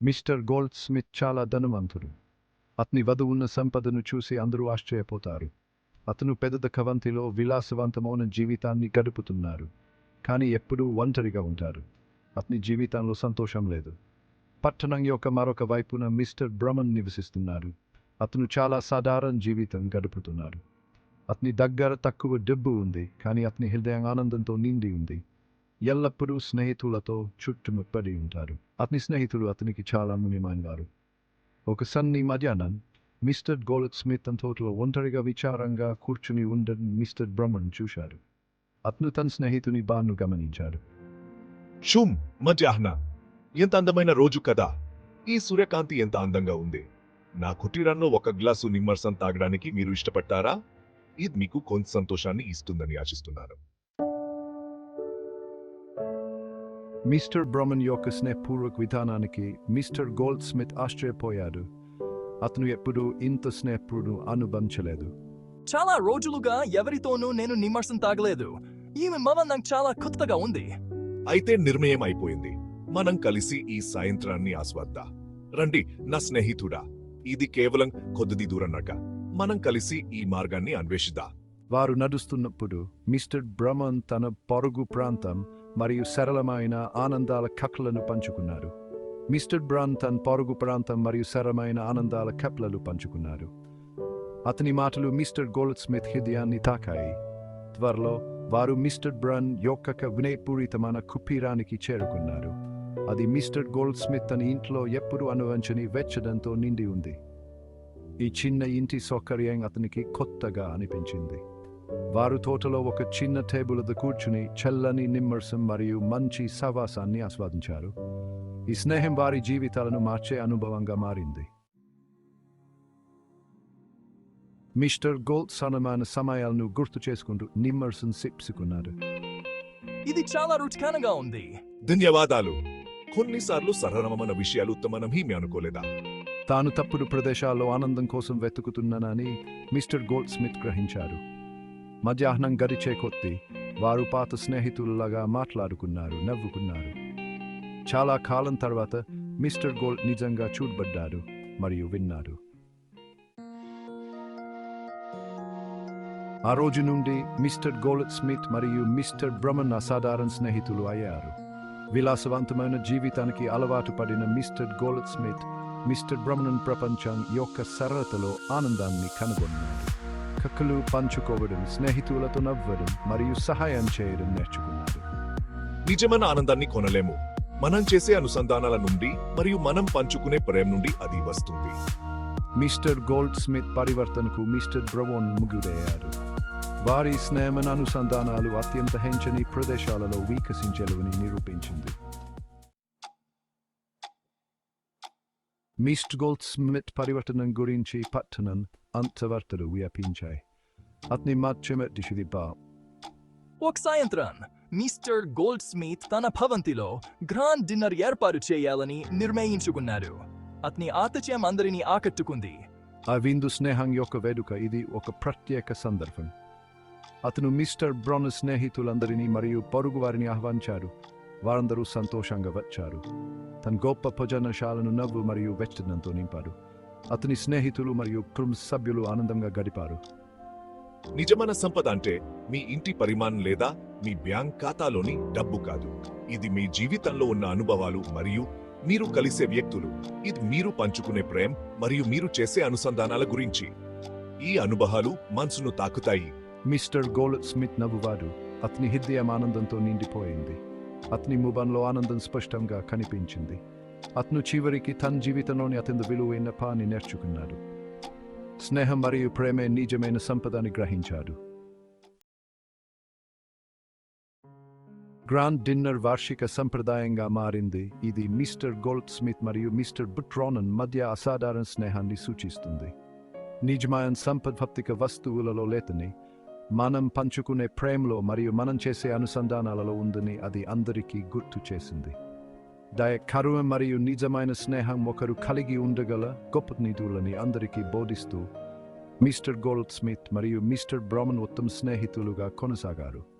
Mister gold Smith చాలా ధనవంతుడు. అతని వద్ద ఉన్న సంపదను చూసి అందరూ ఆశ్చర్యపోతారు. అతను పెద్ద కవంతిలో విలాసవంతమైన జీవితాన్ని గడుపుతున్నారు. కానీ ఎప్పుడూ ఒంటరిగా ఉంటారు. అతని జీవితంలో సంతోషం లేదు. పట్టణం యొక్క మరొక వైపున మిస్టర్ బ్రమన్ నివసిస్తున్నారు. అతను చాలా సాధారణ జీవితం గడుపుతున్నారు. అతని దగ్గర తక్కువ డబ్బు ఉంది, కానీ అతని హృదయం ఆనందంతో నిండి ఉంది. ఎల్లప్పుడూ స్నేహితులతో చుట్టుముట్టబడి ఉంటారు. అతని స్నేహితులు అతనికి చాలా ముఖ్యమైనవారు. ఒక సన్ని మధ్యాహ్నం మిస్టర్ గోల్డ్ స్మిత్ తోటలో ఒంటరిగా విచారంగా కూర్చుని ఉండడం మిస్టర్ బ్రమన్ చూశారు. అతను తన స్నేహితుని బాను గమనించాడు. షుమ్ మధ్యాహ్న ఎంత అందమైన రోజు కదా. ఈ సూర్యకాంతి ఎంత అందంగా ఉంది. నా కుటీరంలో ఒక గ్లాసు నిమ్మరసం తాగడానికి మీరు ఇష్టపడతారా? ఇది మీకు కొంత సంతోషాన్ని ఇస్తుందని ఆశిస్తున్నాను. మిస్టర్ బ్రమన్ యొక్క స్నేహపూర్వక విధానానికి మిస్టర్ గోల్డ్ స్మిత్ ఆశ్చర్యపోయాడు. అతను ఎప్పుడూ ఇంత స్నేహపూర్వకం అనుభవించలేదు. చాలా రోజులుగా ఎవరితోనూ నేను నిమ్మరసం తాగలేదు. ఈమె మవ నాకు చాలా కొత్తగా ఉంది. అయితే నిర్ణయం అయిపోయింది. మనం కలిసి ఈ సాయంత్రాన్ని ఆస్వాద్దా. రండి నా స్నేహితుడా. ఇది కేవలం కొద్ది దూరం నడక. మనం కలిసి ఈ మార్గాన్ని అన్వేషిద్దాం. వారు నడుస్తున్నప్పుడు మిస్టర్ బ్రమన్ తన పొరుగు ప్రాంతం మరియు సరళమైన ఆనందాల కథలను పంచుకున్నారు. మిస్టర్ బ్రన్ తన పొరుగు ప్రాంతం మరియు సరళమైన ఆనందాల కథలను పంచుకున్నారు. అతని మాటలు మిస్టర్ గోల్డ్ స్మిత్ హృదయాన్ని తాకాయి. త్వరలో వారు మిస్టర్ బ్రన్ యొక్క వినయపూరితమైన కుటీరానికి చేరుకున్నారు. అది మిస్టర్ గోల్డ్ స్మిత్ తన ఇంట్లో ఎప్పుడు అనుభవించని వెచ్చడంతో నిండి ఉంది. ఈ చిన్న ఇంటి సౌకర్యం అతనికి కొత్తగా అనిపించింది. వారు తోటలో ఒక చిన్న టేబుల్ వద్ద కూర్చుని చల్లని నిమ్మరసం మరియు మంచి సహవాసాన్ని ఆస్వాదించారు. ఈ స్నేహం వారి జీవితాలను మార్చే అనుభవంగా మారింది. మిస్టర్ గోల్డ్ సన్నమైన సమయాలను గుర్తు చేసుకుంటూ నిమ్మరసం సిప్సుకున్నారు. ఇది చాలా రుచికరంగా ఉంది. ధన్యవాదాలు. కొన్నిసార్లు సరళమైన విషయాలు ఉత్తమనని మీ అనుకోలేదా? తాను తప్పుడు ప్రదేశాల్లో ఆనందం కోసం వెతుకుతున్నానని మిస్టర్ గోల్డ్ స్మిత్ గ్రహించారు. మధ్యాహ్నం గడిచే కొద్దీ వారు పాత స్నేహితులలాగా మాట్లాడుకున్నారు, నవ్వుకున్నారు. చాలా కాలం తర్వాత మిస్టర్ గోల్డ్ నిజంగా చూడబడ్డారు మరియు విన్నారు. ఆ రోజు నుండి మిస్టర్ గోల్డ్ స్మిత్ మరియు మిస్టర్ బ్రమన్ అసాధారణ స్నేహితులు అయ్యారు. విలాసవంతమైన జీవితానికి అలవాటు పడిన మిస్టర్ గోల్డ్ స్మిత్ మిస్టర్ బ్రమన్ ప్రపంచం యొక్క సరళతలో ఆనందాన్ని కనుగొన్నారు. కక్కలు పంచుకోవడం, స్నేహితులతో నవ్వడం మరియు సహాయం చేయడం నేర్చుకున్నారు. నిజమైన ఆనందాన్ని కొనలేము. మనం చేసే అనుసంధానాల నుండి మరియు మనం పంచుకునే ప్రేమ నుండి అది వస్తుంది. మిస్టర్ గోల్డ్ స్మిత్ పరివర్తనకు మిస్టర్ బ్రమన్ ముగ్గురయ్యారు. వారి స్నేహమైన అనుసంధానాలు అత్యంత హెంచని ప్రదేశాలలో వికసించేవని నిరూపించింది. మిస్టర్ గోల్డ్ స్మిత్ పరివర్తనం గురించి పట్టణం అంతవర్తలు వ్యాపించాయి. అతని మధ్యమటిది ఒక సాయంత్రం మిస్టర్ గోల్డ్ స్మిత్ తన భవంతిలో గ్రాండ్ డిన్నర్ ఏర్పాటు చేయాలని నిర్ణయించుకున్నారు. అతని ఆతిథ్యం అందరినీ ఆకట్టుకుంది. ఆ విందు స్నేహం యొక్క వేడుక. ఇది ఒక ప్రత్యేక సందర్భం. అతను మిస్టర్ బ్రమన్ స్నేహితులందరినీ మరియు పొరుగువారిని ఆహ్వానించారు. వారందరూ సంతోషంగా వచ్చారు. తన గొప్ప భోజనశాలను నవ్వు మరియు వెచ్చదనంతో నింపారు. అతని స్నేహితులు మరియు కుటుంబ సభ్యులు ఆనందంగా గడిపారు. నిజమైన సంపద అంటే మీ ఇంటి పరిమాణం లేదా మీ బ్యాంక్ ఖాతాలోని డబ్బు కాదు. ఇది మీ జీవితంలో ఉన్న అనుభవాలు మరియు మీరు కలిసే వ్యక్తులు. ఇది మీరు పంచుకునే ప్రేమ మరియు మీరు చేసే అనుసంధానాల గురించి. ఈ అనుభవాలు మనసును తాకుతాయి. మిస్టర్ గోల్డ్ స్మిత్ నవ్వువాడు. అతని హృదయం ఆనందంతో నిండిపోయింది. అతని ముఖంలో ఆనందం స్పష్టంగా కనిపించింది. అతను చివరికి తన జీవితంలోని అత్యంత విలువైన పని నేర్చుకున్నాడు. స్నేహం మరియు ప్రేమే నిజమైన సంపదని గ్రహించాడు. గ్రాండ్ డిన్నర్ వార్షిక సంప్రదాయంగా మారింది. ఇది మిస్టర్ గోల్డ్ స్మిత్ మరియు మిస్టర్ బ్రమన్ మధ్య అసాధారణ స్నేహాన్ని సూచిస్తుంది. నిజమైన సంపద భౌతిక వస్తువులలో లేదని, మనం పంచుకునే ప్రేమలో మరియు మనం చేసే అనుసంధానాలలో ఉందని అది అందరికీ గుర్తు చేసింది. దయకరుణ మరియు నిజమైన స్నేహం ఒకరు కలిగి ఉండగల గొప్ప నిధులని అందరికీ బోధిస్తూ మిస్టర్ గోల్డ్ స్మిత్ మరియు మిస్టర్ బ్రమన్ ఉత్తమ స్నేహితులుగా కొనసాగారు.